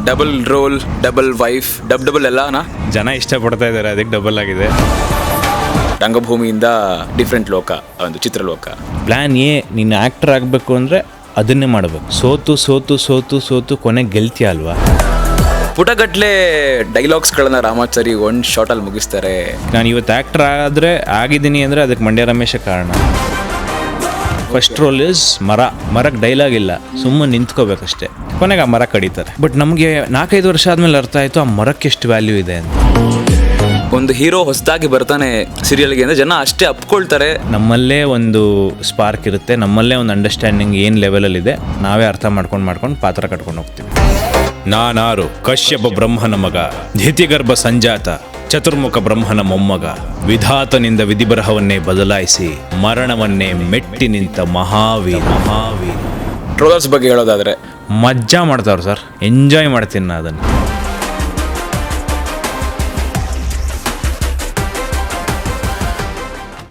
Double role, double wife, double ಎಲ್ಲನಾ ಜನ ಇಷ್ಟಪಡ್ತಾ ಇದ್ದಾರೆ, ಅದಕ್ಕೆ ಡಬಲ್ ಆಗಿದೆ. ರಂಗಭೂಮಿಯಿಂದ ಡಿಫ್ರೆಂಟ್ ಲೋಕ, ಒಂದು ಚಿತ್ರಲೋಕ. ಪ್ಲ್ಯಾನ್ ಎ, ನೀನು ಆ್ಯಕ್ಟರ್ ಆಗಬೇಕು ಅಂದರೆ ಅದನ್ನೇ ಮಾಡಬೇಕು. ಸೋತು ಸೋತು ಸೋತು ಸೋತು ಕೊನೆಗೆ ಗೆಲ್ತೀಯ ಅಲ್ವಾ. ಪುಟಗಟ್ಲೆ ಡೈಲಾಗ್ಸ್ಗಳನ್ನ ರಾಮಾಚಾರಿ ಒಂದು ಶಾರ್ಟಲ್ಲಿ ಮುಗಿಸ್ತಾರೆ. ನಾನು ಇವತ್ತು ಆ್ಯಕ್ಟರ್ ಆದರೆ ಆಗಿದ್ದೀನಿ ಅಂದರೆ ಅದಕ್ಕೆ ಮಂಡ್ಯ ರಮೇಶ ಕಾರಣ. ಫಸ್ಟ್ ರೋಲ್ ಇಸ್ ಮರಕ್ಕೆ ಡೈಲಾಗ್ ಇಲ್ಲ, ಸುಮ್ಮನೆ ನಿಂತ್ಕೋಬೇಕಷ್ಟೇ, ಕೊನೆಗೆ ಆ ಮರ ಕಡಿತಾರೆ. ಬಟ್ ನಮಗೆ 4-5 ವರ್ಷ ಆದಮೇಲೆ ಅರ್ಥ ಆಯಿತು ಆ ಮರಕ್ಕೆ ಎಷ್ಟು ವ್ಯಾಲ್ಯೂ ಇದೆ ಅಂತ. ಒಂದು ಹೀರೋ ಹೊಸದಾಗಿ ಬರ್ತಾನೆ ಸೀರಿಯಲ್ಗೆ ಅಂದರೆ ಜನ ಅಷ್ಟೇ ಅಪ್ಕೊಳ್ತಾರೆ. ನಮ್ಮಲ್ಲೇ ಒಂದು ಸ್ಪಾರ್ಕ್ ಇರುತ್ತೆ, ನಮ್ಮಲ್ಲೇ ಒಂದು ಅಂಡರ್ಸ್ಟ್ಯಾಂಡಿಂಗ್ ಏನು ಲೆವೆಲಲ್ಲಿದೆ, ನಾವೇ ಅರ್ಥ ಮಾಡ್ಕೊಂಡು ಪಾತ್ರ ಕಟ್ಕೊಂಡು ಹೋಗ್ತೀವಿ. ನಾನಾರು ಕಶ್ಯಪ ಬ್ರಹ್ಮನ ಮಗ, ಧಿತಿಗರ್ಭ ಸಂಜಾತ, ಚತುರ್ಮುಖ ಬ್ರಹ್ಮನ ಮೊಮ್ಮಗ, ವಿಧಾತನಿಂದ ವಿಧಿಬರಹವನ್ನೇ ಬದಲಾಯಿಸಿ ಮರಣವನ್ನೇ ಮೆಟ್ಟಿ ನಿಂತ ಮಹಾವೀರ. ಟ್ರೋಲರ್ಸ್ ಬಗ್ಗೆ ಹೇಳೋದಾದ್ರೆ ಮಜ್ಜಾ ಮಾಡ್ತಾವ್ರು ಸರ್, ಎಂಜಾಯ್ ಮಾಡ್ತೀನಿ ನಾ ಅದನ್ನು.